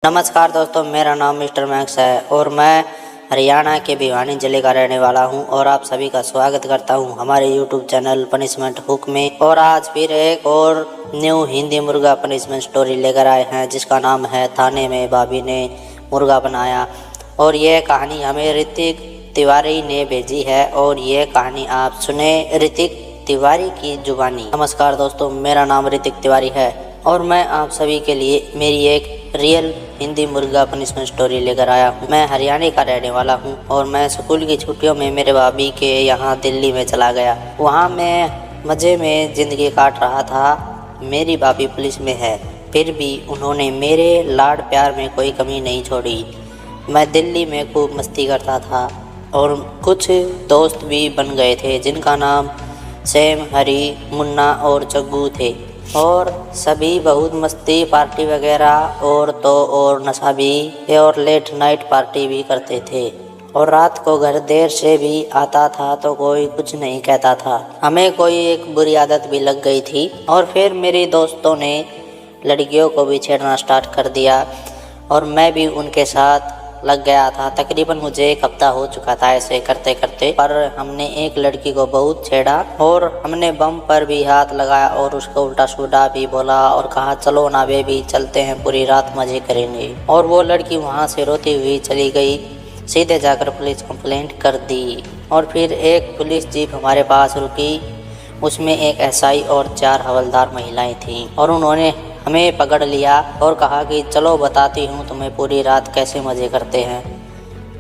नमस्कार दोस्तों, मेरा नाम मिस्टर मैक्स है और मैं हरियाणा के भिवानी जिले का रहने वाला हूं और आप सभी का स्वागत करता हूं हमारे यूट्यूब चैनल पनिशमेंट हुक में। और आज फिर एक और न्यू हिंदी मुर्गा पनिशमेंट स्टोरी लेकर आए हैं जिसका नाम है थाने में भाभी ने मुर्गा बनाया। और यह कहानी हमें ऋतिक तिवारी ने भेजी है और यह कहानी आप सुने ऋतिक तिवारी की जुबानी। नमस्कार दोस्तों, मेरा नाम ऋतिक तिवारी है और मैं आप सभी के लिए मेरी एक रियल हिंदी मुर्गा पनिशमेंट स्टोरी लेकर आया हूँ। मैं हरियाणा का रहने वाला हूँ और मैं स्कूल की छुट्टियों में मेरे भाभी के यहाँ दिल्ली में चला गया। वहाँ मैं मज़े में ज़िंदगी काट रहा था। मेरी भाभी पुलिस में है, फिर भी उन्होंने मेरे लाड प्यार में कोई कमी नहीं छोड़ी। मैं दिल्ली में खूब मस्ती करता था और कुछ दोस्त भी बन गए थे जिनका नाम सैम, हरी, मुन्ना और जग्गू थे। और सभी बहुत मस्ती पार्टी वगैरह और नशा भी और लेट नाइट पार्टी भी करते थे। और रात को घर देर से भी आता था तो कोई कुछ नहीं कहता था। हमें कोई एक बुरी आदत भी लग गई थी और फिर मेरे दोस्तों ने लड़कियों को भी छेड़ना स्टार्ट कर दिया और मैं भी उनके साथ लग गया था। तकरीबन मुझे एक हफ्ता हो चुका था ऐसे करते करते, पर हमने एक लड़की को बहुत छेड़ा और हमने बम पर भी हाथ लगाया और उसको उल्टा सीधा भी बोला और कहा चलो ना बेबी चलते हैं, पूरी रात मजे करेंगे। और वो लड़की वहाँ से रोती हुई चली गई। सीधे जाकर पुलिस कंप्लेंट कर दी और फिर एक पुलिस जीप हमारे पास रुकी। उसमें एक एसआई और 4 हवलदार महिलाएं थीं और उन्होंने हमें पकड़ लिया और कहा कि चलो बताती हूँ तुम्हें पूरी रात कैसे मज़े करते हैं।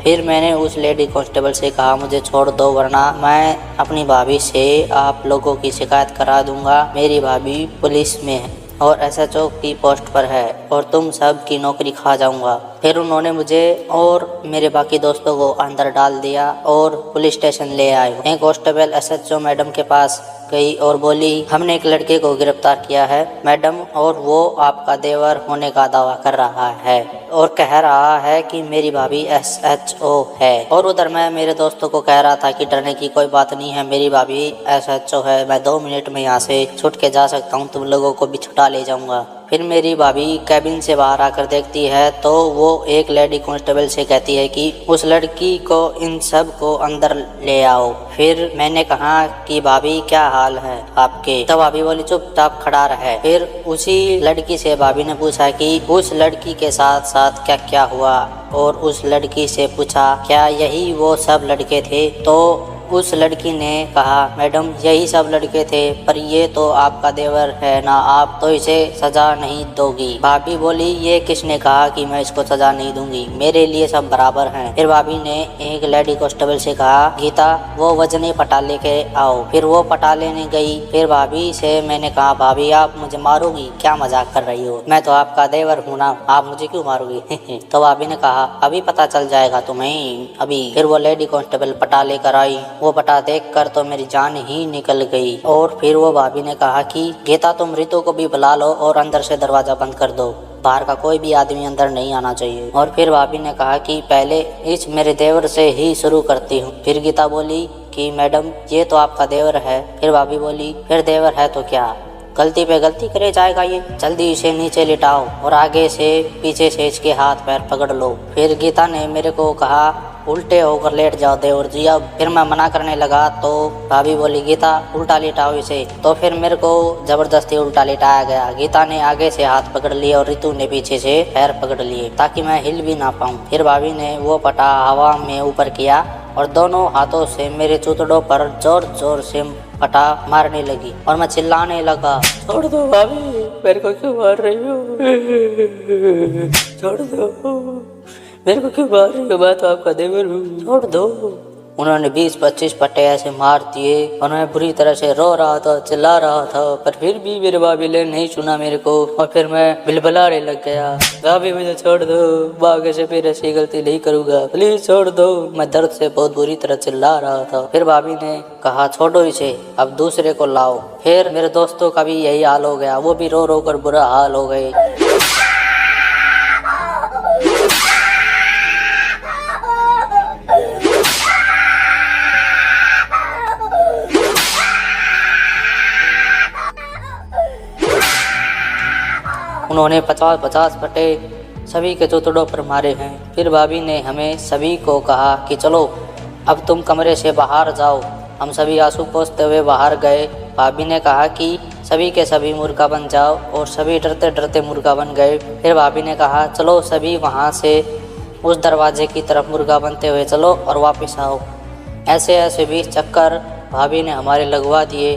फिर मैंने उस लेडी कांस्टेबल से कहा मुझे छोड़ दो वरना मैं अपनी भाभी से आप लोगों की शिकायत करा दूंगा। मेरी भाभी पुलिस में है और एसएचओ की पोस्ट पर है और तुम सब की नौकरी खा जाऊंगा। फिर उन्होंने मुझे और मेरे बाकी दोस्तों को अंदर डाल दिया और पुलिस स्टेशन ले आए। एक कांस्टेबल एसएचओ मैडम के पास गई और बोली हमने एक लड़के को गिरफ्तार किया है मैडम और वो आपका देवर होने का दावा कर रहा है और कह रहा है कि मेरी भाभी एसएचओ है। और उधर मैं मेरे दोस्तों को कह रहा था कि डरने की कोई बात नहीं है, मेरी भाभी एसएचओ है, मैं 2 मिनट में यहाँ से छुट के जा सकता हूँ, तुम लोगों को भी छुटा ले जाऊंगा। फिर मेरी भाभी कैबिन से बाहर आकर देखती है तो वो एक लेडी कांस्टेबल से कहती है कि उस लड़की को इन सब को अंदर ले आओ। फिर मैंने कहा कि भाभी क्या हाल है आपके? तो भाभी बोली चुपचाप खड़ा रहे। फिर उसी लड़की से भाभी ने पूछा कि उस लड़की के साथ साथ क्या क्या हुआ और उस लड़की से पूछा क्या यही वो सब लड़के थे? तो उस लड़की ने कहा मैडम यही सब लड़के थे, पर ये तो आपका देवर है ना, आप तो इसे सजा नहीं दोगी। भाभी बोली ये किसने कहा कि मैं इसको सजा नहीं दूंगी, मेरे लिए सब बराबर हैं। फिर भाभी ने एक लेडी कांस्टेबल से कहा गीता वो वजनी पटा लेके आओ। फिर वो पटा लेने गई। फिर भाभी से मैंने कहा भाभी आप मुझे मारोगी क्या, मजाक कर रही हो, मैं तो आपका देवर हूँ ना, आप मुझे क्यों मारोगी? तो भाभी ने कहा अभी पता चल जाएगा तुम्हें अभी। फिर वो लेडी कांस्टेबल पटा लेकर आई। वो पटा देखकर तो मेरी जान ही निकल गई। और फिर वो भाभी ने कहा कि गीता तुम रितु को भी बुला लो और अंदर से दरवाजा बंद कर दो, बाहर का कोई भी आदमी अंदर नहीं आना चाहिए। और फिर भाभी ने कहा कि पहले इस मेरे देवर से ही शुरू करती हूँ। फिर गीता बोली कि मैडम ये तो आपका देवर है। फिर भाभी बोली फिर देवर है तो क्या, गलती पे गलती करे जाएगा ये, जल्दी इसे नीचे लिटाओ और आगे से पीछे से इसके हाथ पैर पकड़ लो। फिर गीता ने मेरे को कहा उल्टे होकर लेट जाओ देवर जी अब। फिर मैं मना करने लगा तो भाभी बोली गीता उल्टा लिटाओ इसे। तो फिर मेरे को जबरदस्ती उल्टा लिटाया गया। गीता ने आगे से हाथ पकड़ लिए और रितु ने पीछे से पैर पकड़ लिए ताकि मैं हिल भी ना पाऊँ। फिर भाभी ने वो पटा हवा में ऊपर किया और दोनों हाथों से मेरे चूतड़ों पर जोर जोर से पटा मारने लगी और मैं चिल्लाने लगा छोड़ दो भाभी, मेरे को क्यों मार रही हो, छोड़ दो, मेरे को क्यों मार रही हो, मैं तो आपका देवर हूँ, छोड़ दो। उन्होंने 20-25 पट्टे ऐसे मार दिए और मैं बुरी तरह से रो रहा था, चिल्ला रहा था, पर फिर भी मेरे भाभी ने नहीं सुना मेरे को। और फिर मैं बिलबिलाने लग गया भाभी मुझे छोड़ दो, आगे से फिर ऐसी गलती नहीं करूँगा, प्लीज छोड़ दो। मैं दर्द से बहुत बुरी तरह चिल्ला रहा था। फिर भाभी ने कहा छोड़ो इसे, अब दूसरे को लाओ। फिर मेरे दोस्तों का भी यही हाल हो गया, वो भी रो रो कर बुरा हाल हो गए। उन्होंने 50-50 पट्टे सभी के चौतड़ों पर मारे हैं। फिर भाभी ने हमें सभी को कहा कि चलो अब तुम कमरे से बाहर जाओ। हम सभी आंसू पोंछते हुए बाहर गए। भाभी ने कहा कि सभी के सभी मुर्गा बन जाओ और सभी डरते डरते मुर्गा बन गए। फिर भाभी ने कहा चलो सभी वहाँ से उस दरवाजे की तरफ मुर्गा बनते हुए चलो और वापस आओ। ऐसे ऐसे 20 चक्कर भाभी ने हमारे लगवा दिए।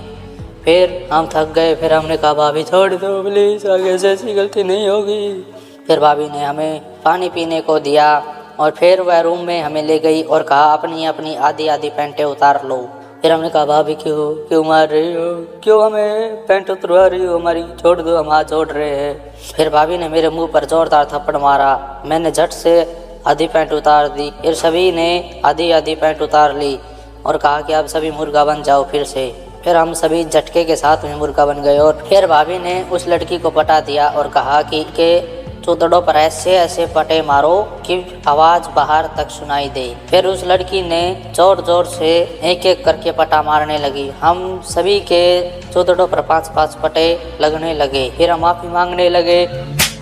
फिर हम थक गए। फिर हमने कहा भाभी छोड़ दो प्लीज़, आगे से ऐसी गलती नहीं होगी। फिर भाभी ने हमें पानी पीने को दिया और फिर वह रूम में हमें ले गई और कहा अपनी अपनी आधी आधी पैंटें उतार लो। फिर हमने कहा भाभी क्यों मार रही हो, क्यों हमें पैंट उतरवा रही हो हमारी, छोड़ दो हम हाथ जोड़ रहे हैं। फिर भाभी ने मेरे मुंह पर जोरदार थप्पड़ मारा। मैंने झट से आधी पैंट उतार दी। फिर सभी ने आधी आधी पैंट उतार ली और कहा कि अब सभी मुर्गा बन जाओ फिर से। फिर हम सभी झटके के साथ में मुर्गा बन गए और फिर भाभी ने उस लड़की को पटा दिया और कहा कि चौतड़ों पर ऐसे ऐसे पटे मारो कि आवाज बाहर तक सुनाई दे। फिर उस लड़की ने जोर जोर से एक एक करके पटा मारने लगी। हम सभी के चौतड़ों पर 5-5 पटे लगने लगे। फिर हम माफी मांगने लगे,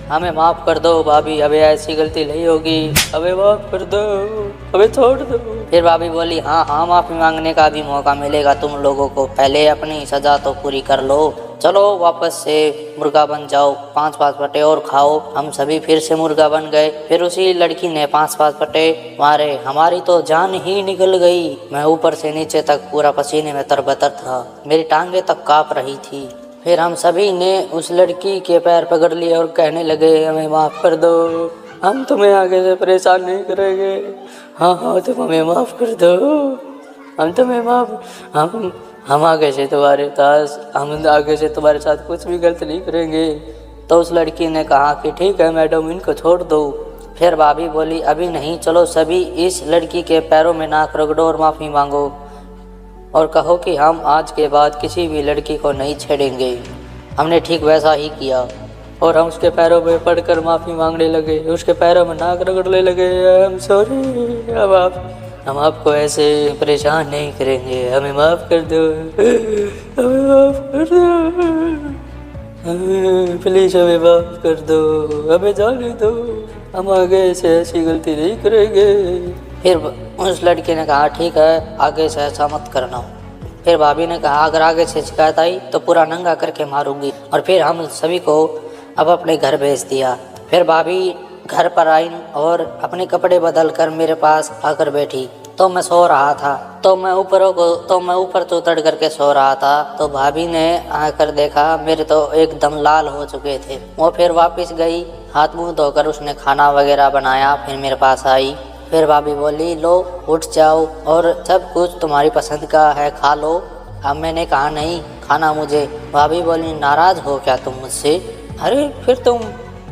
हमें माफ़ कर दो भाभी, अबे ऐसी गलती नहीं होगी, अबे माफ़ कर दो, अबे छोड़ दो। फिर भाभी बोली हाँ माफ़ी मांगने का भी मौका मिलेगा तुम लोगों को, पहले अपनी सज़ा तो पूरी कर लो, चलो वापस से मुर्गा बन जाओ, 5-5 पटे और खाओ। हम सभी फिर से मुर्गा बन गए। फिर उसी लड़की ने 5-5 पटे मारे। हमारी तो जान ही निकल गई। मैं ऊपर से नीचे तक पूरा पसीने में तरबतर था, मेरी टांगें तक काँप रही थी। फिर हम सभी ने उस लड़की के पैर पकड़ लिए और कहने लगे हमें माफ़ कर दो, हम तुम्हें आगे से परेशान नहीं करेंगे। हाँ तुम हमें माफ़ कर दो, हम तुम्हें हम आगे से तुम्हारे साथ कुछ भी गलत नहीं करेंगे। तो उस लड़की ने कहा कि ठीक है मैडम, इनको छोड़ दो। फिर भाभी बोली अभी नहीं, चलो सभी इस लड़की के पैरों में नाक रगड़ो और माफ़ी मांगो और कहो कि हम आज के बाद किसी भी लड़की को नहीं छेड़ेंगे। हमने ठीक वैसा ही किया और हम उसके पैरों में पड़कर माफ़ी मांगने लगे, उसके पैरों में नाक रगड़ने लगे। आई एम सॉरी, अब हम आपको ऐसे परेशान नहीं करेंगे, हमें माफ़ कर दो, हमें माफ़ कर दो, प्लीज़ हमें माफ़ कर दो, हमें जाने दो, हम आगे से ऐसी गलती नहीं करेंगे। फिर उस लड़की ने कहा ठीक है, आगे से ऐसा मत करना। फिर भाभी ने कहा अगर आगे से शिकायत आई तो पूरा नंगा करके मारूंगी। और फिर हम सभी को अब अपने घर भेज दिया। फिर भाभी घर पर आई और अपने कपड़े बदल कर मेरे पास आकर बैठी। तो मैं सो रहा था, तो मैं ऊपर चौतड़ करके सो रहा था। तो भाभी ने आकर देखा मेरे तो एकदम लाल हो चुके थे। वो फिर वापस गई, हाथ मुँह धोकर उसने खाना वगैरह बनाया, फिर मेरे पास आई। फिर भाभी बोली लो उठ जाओ और सब कुछ तुम्हारी पसंद का है खा लो। अब मैंने कहा नहीं खाना मुझे। भाभी बोली नाराज़ हो क्या तुम मुझसे? अरे फिर तुम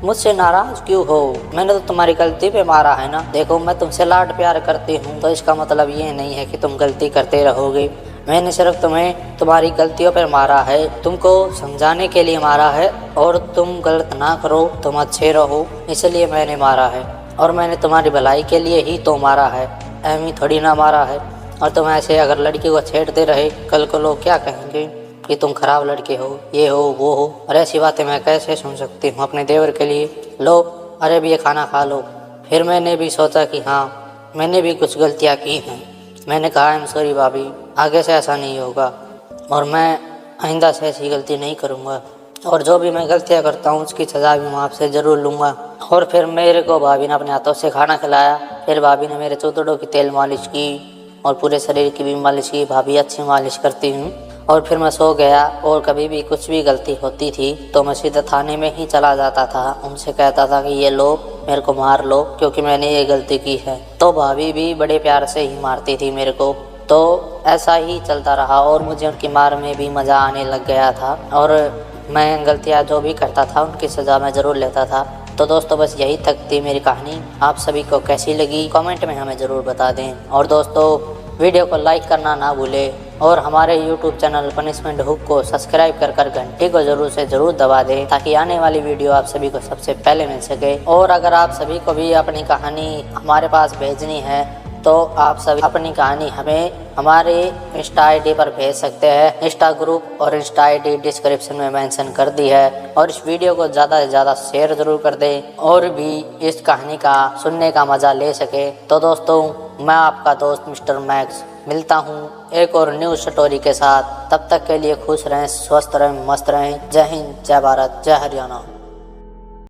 मुझसे नाराज़ क्यों हो? मैंने तो तुम्हारी गलती पे मारा है ना। देखो मैं तुमसे लाड प्यार करती हूँ तो इसका मतलब ये नहीं है कि तुम गलती करते रहोगे। मैंने सिर्फ तुम्हें तुम्हारी गलतियों पर मारा है, तुमको समझाने के लिए मारा है और तुम गलत ना करो, तुम अच्छे रहो, इसलिए मैंने मारा है। और मैंने तुम्हारी भलाई के लिए ही तो मारा है, ऐਵੇਂ थोड़ी ना मारा है। और तुम ऐसे अगर लड़की को छेड़ते रहे कल को लोग क्या कहेंगे कि तुम खराब लड़के हो, ये हो वो हो। और ऐसी बातें मैं कैसे सुन सकती हूँ अपने देवर के लिए। लो अरे भी ये खाना खा लो। फिर मैंने भी सोचा कि हाँ मैंने भी कुछ गलतियाँ की हैं। मैंने कहा आई एम सॉरी भाभी, आगे से ऐसा नहीं होगा और मैं आइंदा से ऐसी गलती नहीं करूँगा और जो भी मैं गलतियाँ करता हूँ उसकी सज़ा भी मैं आपसे ज़रूर लूँगा। और फिर मेरे को भाभी ने अपने हाथों से खाना खिलाया। फिर भाभी ने मेरे चौतड़ों की तेल मालिश की और पूरे शरीर की भी मालिश की। भाभी अच्छी मालिश करती हूँ। और फिर मैं सो गया और कभी भी कुछ भी गलती होती थी तो मैं सीधा थाने में ही चला जाता था। उनसे कहता था कि ये लो मेरे को मार लो क्योंकि मैंने ये गलती की है। तो भाभी भी बड़े प्यार से ही मारती थी मेरे को। तो ऐसा ही चलता रहा और मुझे उनकी मार में भी मज़ा आने लग गया था और मैं गलतियाँ जो भी करता था उनकी सज़ा मैं ज़रूर लेता था। तो दोस्तों बस यही तक थी मेरी कहानी। आप सभी को कैसी लगी कमेंट में हमें ज़रूर बता दें। और दोस्तों वीडियो को लाइक करना ना भूलें और हमारे YouTube चैनल पनिशमेंट हुक को सब्सक्राइब कर घंटी को ज़रूर दबा दें ताकि आने वाली वीडियो आप सभी को सबसे पहले मिल सके। और अगर आप सभी को भी अपनी कहानी हमारे पास भेजनी है तो आप सभी अपनी कहानी हमें हमारे इंस्टा आईडी पर भेज सकते हैं। इंस्टा ग्रुप और इंस्टा आईडी डिस्क्रिप्शन में मेंशन कर दी है। और इस वीडियो को ज़्यादा से ज़्यादा शेयर ज़रूर कर दें और भी इस कहानी का सुनने का मज़ा ले सके। तो दोस्तों, मैं आपका दोस्त मिस्टर मैक्स मिलता हूँ एक और न्यू स्टोरी के साथ। तब तक के लिए खुश रहें, स्वस्थ रहें, मस्त रहें। जय हिंद, जय भारत, जय हरियाणा।